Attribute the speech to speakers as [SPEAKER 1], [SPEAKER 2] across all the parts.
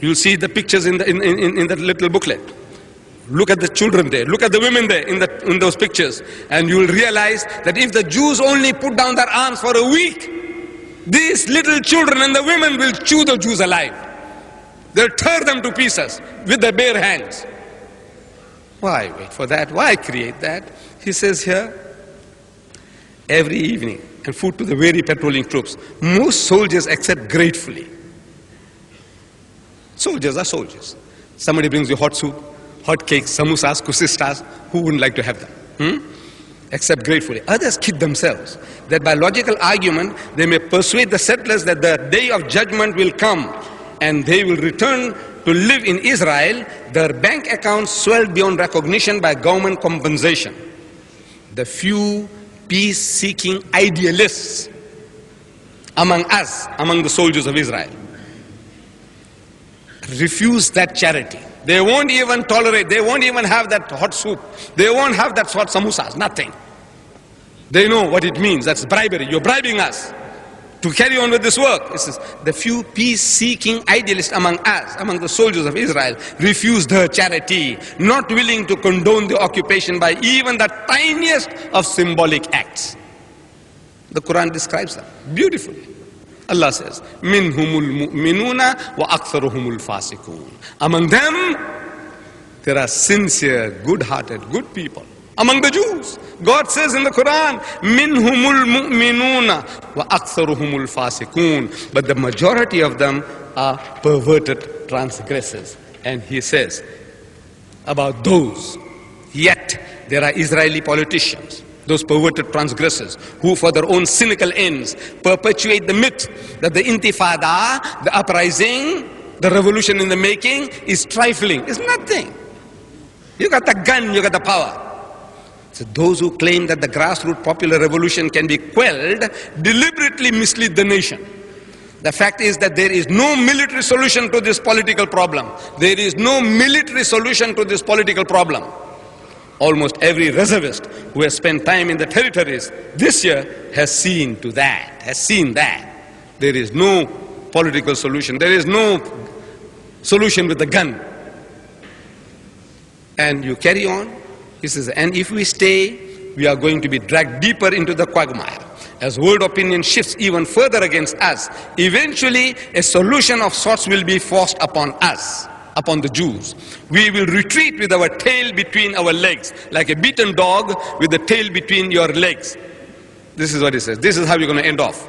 [SPEAKER 1] You'll see the pictures in that little booklet. Look at the children there, look at the women there in those pictures, and you'll realize that if the Jews only put down their arms for a week, these little children and the women will chew the Jews alive. They'll tear them to pieces with their bare hands. Why wait for that? Why create that? He says here, every evening, and food to the weary patrolling troops, most soldiers accept gratefully. Soldiers are soldiers. Somebody brings you hot soup, hot cakes, samosas, kusistas. Who wouldn't like to have them? Accept gratefully. Others kid themselves that by logical argument they may persuade the settlers that the day of judgment will come and they will return to live in Israel. Their bank accounts swelled beyond recognition by government compensation. The few peace-seeking idealists among us, among the soldiers of Israel, refuse that charity. They won't even tolerate, they won't even have that hot soup. They won't have that hot samosas, nothing. They know what it means. That's bribery. You're bribing us to carry on with this work. It says, the few peace-seeking idealists among us, among the soldiers of Israel, refused her charity, not willing to condone the occupation by even the tiniest of symbolic acts. The Quran describes them beautifully. Allah says, "Minhumul mu'minuna wa aktharuhumul fasiqun." Among them, there are sincere, good-hearted, good people. Among the Jews, God says in the Quran, "Minhumul mu'minuna wa aktharuhumul fasiqun." But the majority of them are perverted transgressors. And He says about those, yet there are Israeli politicians, those perverted transgressors, who for their own cynical ends perpetuate the myth that the intifada, the uprising, the revolution in the making is trifling. It's nothing. You got the gun, you got the power. So those who claim that the grassroots popular revolution can be quelled deliberately mislead the nation. The fact is that there is no military solution to this political problem. There is no military solution to this political problem. Almost every reservist who has spent time in the territories this year has seen to that, has seen that. There is no political solution. There is no solution with the gun. And you carry on. He says, and if we stay, we are going to be dragged deeper into the quagmire. As world opinion shifts even further against us, eventually a solution of sorts will be forced upon us, upon the Jews. We will retreat with our tail between our legs, like a beaten dog with the tail between your legs. This is what he says. This is how you're going to end off.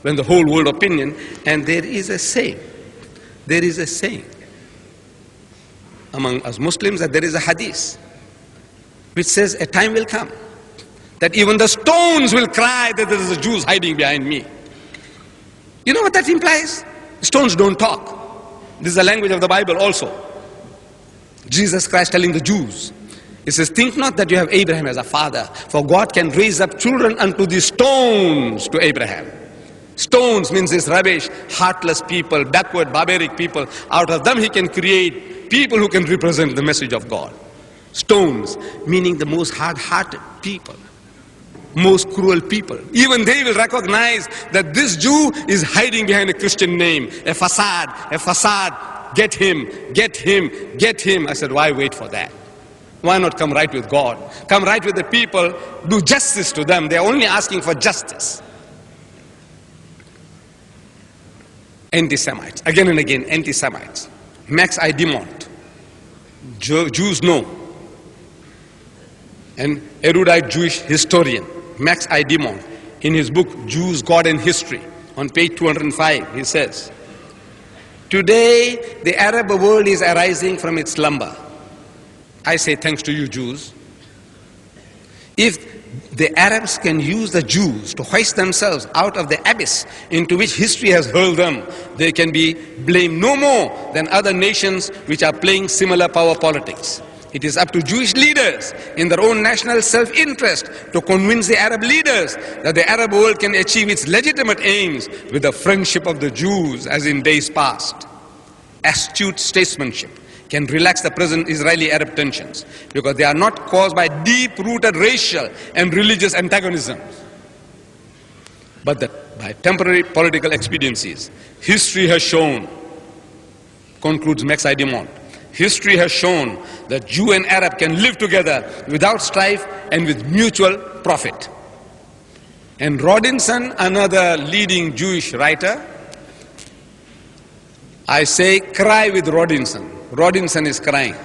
[SPEAKER 1] When the whole world opinion, and there is a saying among us Muslims, that there is a hadith which says a time will come that even the stones will cry that there is a Jews hiding behind me. You know what that implies? Stones don't talk. This is the language of the Bible also. Jesus Christ telling the Jews, He says, think not that you have Abraham as a father, for God can raise up children unto the stones to Abraham. Stones means this rubbish, heartless people, backward, barbaric people. Out of them He can create people who can represent the message of God. Stones, meaning the most hard-hearted people, most cruel people. Even they will recognize that this Jew is hiding behind a Christian name, a facade. Get him, get him, get him. I said, why wait for that? Why not come right with God? Come right with the people, do justice to them. They're only asking for justice. Anti-Semites, again and again, anti-Semites. Max I. Dimont, Jews know. An erudite Jewish historian, Max I. Dimont, in his book, Jews, God and History, on page 205, he says, today the Arab world is arising from its slumber. I say thanks to you Jews. If the Arabs can use the Jews to hoist themselves out of the abyss into which history has hurled them, they can be blamed no more than other nations which are playing similar power politics. It is up to Jewish leaders in their own national self-interest to convince the Arab leaders that the Arab world can achieve its legitimate aims with the friendship of the Jews as in days past. Astute statesmanship can relax the present Israeli-Arab tensions because they are not caused by deep-rooted racial and religious antagonisms, but that by temporary political expediencies. History has shown concludes Max Dimond. History has shown that Jew and Arab can live together without strife and with mutual profit. And Rodinson, another leading Jewish writer, I say cry with Rodinson. Rodinson is crying.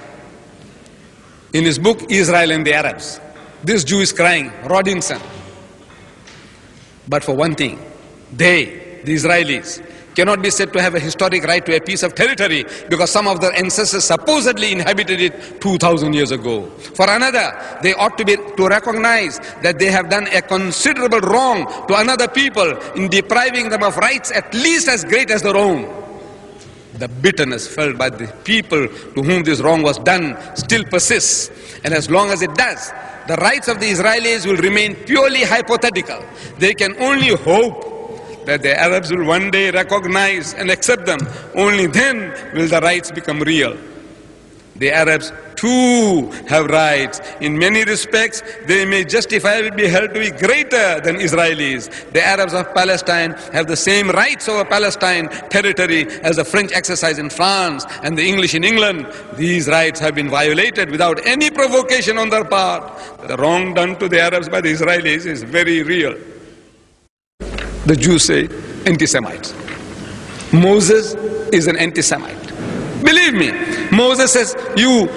[SPEAKER 1] In his book, Israel and the Arabs, this Jew is crying, Rodinson. But for one thing, they, the Israelis, cannot be said to have a historic right to a piece of territory because some of their ancestors supposedly inhabited it 2,000 years ago. For another, they ought to recognize that they have done a considerable wrong to another people in depriving them of rights at least as great as their own. The bitterness felt by the people to whom this wrong was done still persists, and as long as it does, the rights of the Israelis will remain purely hypothetical. They can only hope that the Arabs will one day recognize and accept them. Only then will the rights become real. The Arabs too have rights. In many respects, they may justifiably be held to be greater than Israelis. The Arabs of Palestine have the same rights over Palestine territory as the French exercise in France and the English in England. These rights have been violated without any provocation on their part. The wrong done to the Arabs by the Israelis is very real. The Jews say anti-Semites. Moses is an anti-Semite. Believe me, Moses says, you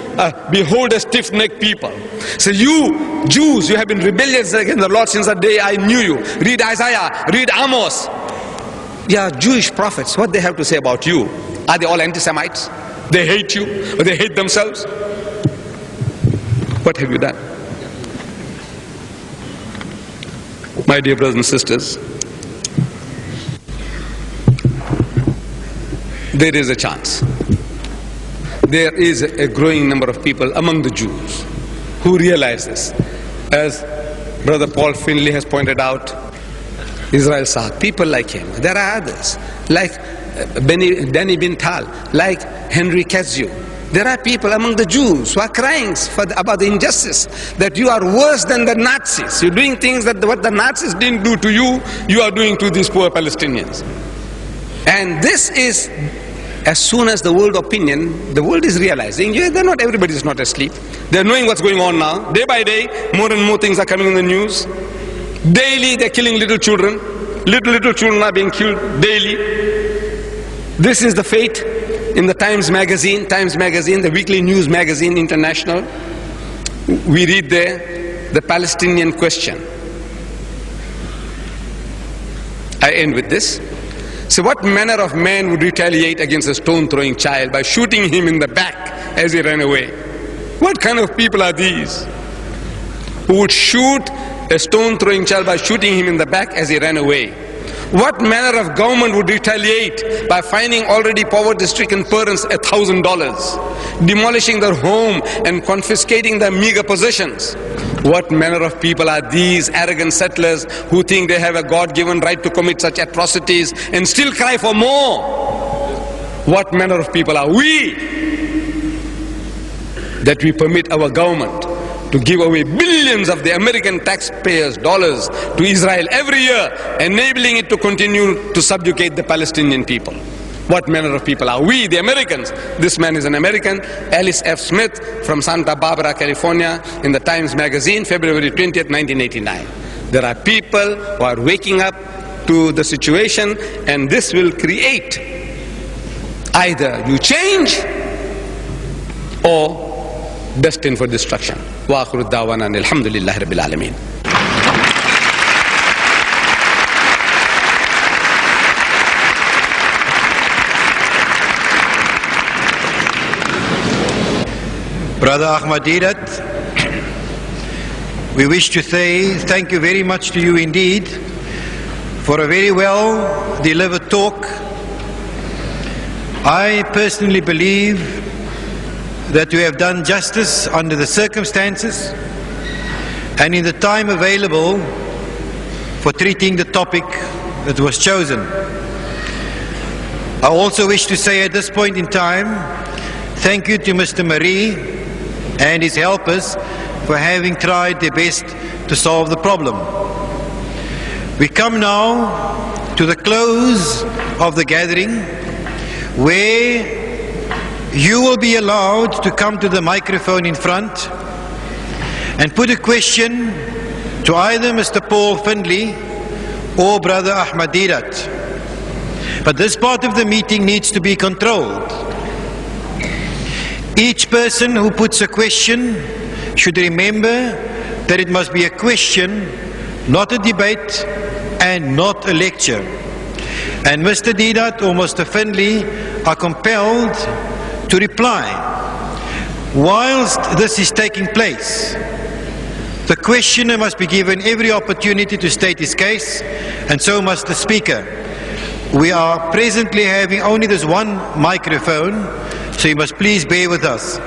[SPEAKER 1] behold a stiff-necked people. So you Jews, you have been rebellious against the Lord since the day I knew you. Read Isaiah, read Amos. Yeah, Jewish prophets, what they have to say about you? Are they all anti-Semites? They hate you, or they hate themselves? What have you done? My dear brothers and sisters, there is a chance. There is a growing number of people among the Jews who realize this. As Brother Paul Finley has pointed out, Israel Saad, people like him. There are others, like Danny Bintal, like Henry Kazio. There are people among the Jews who are crying about the injustice, that you are worse than the Nazis. You're doing things that what the Nazis didn't do to you, you are doing to these poor Palestinians. And this is, as soon as the world opinion, the world is realizing, yeah, everybody is not asleep. They're knowing what's going on now. Day by day, more and more things are coming in the news. Daily, they're killing little children. Little children are being killed daily. This is the fate in the Times Magazine, the weekly news magazine, international. We read there, the Palestinian question. I end with this. So what manner of man would retaliate against a stone-throwing child by shooting him in the back as he ran away? What kind of people are these who would shoot a stone-throwing child by shooting him in the back as he ran away? What manner of government would retaliate by fining already poverty-stricken parents $1,000, demolishing their home and confiscating their meager possessions? What manner of people are these arrogant settlers who think they have a God-given right to commit such atrocities and still cry for more? What manner of people are we that we permit our government to give away billions of the American taxpayers' dollars to Israel every year, enabling it to continue to subjugate the Palestinian people? What manner of people are we, the Americans? This man is an American, Alice F. Smith from Santa Barbara, California, in the Times Magazine, February 20th, 1989. There are people who are waking up to the situation, and this will create either you change or destined for destruction. Wa akhiru da'wana alhamdulillahi rabbil alameen.
[SPEAKER 2] Brother Ahmad Deedat, we wish to say thank you very much to you indeed for a very well delivered talk. I personally believe that you have done justice under the circumstances and in the time available for treating the topic that was chosen. I also wish to say at this point in time, thank you to Mr. Marie and his helpers for having tried their best to solve the problem. We come now to the close of the gathering, where you will be allowed to come to the microphone in front and put a question to either Mr. Paul Findlay or Brother Ahmad Deedat. But this part of the meeting needs to be controlled. Each person who puts a question should remember that it must be a question, not a debate and not a lecture. And Mr. Deedat or Mr. Findlay are compelled to reply. Whilst this is taking place, the questioner must be given every opportunity to state his case, and so must the speaker. We are presently having only this one microphone, so you must please bear with us.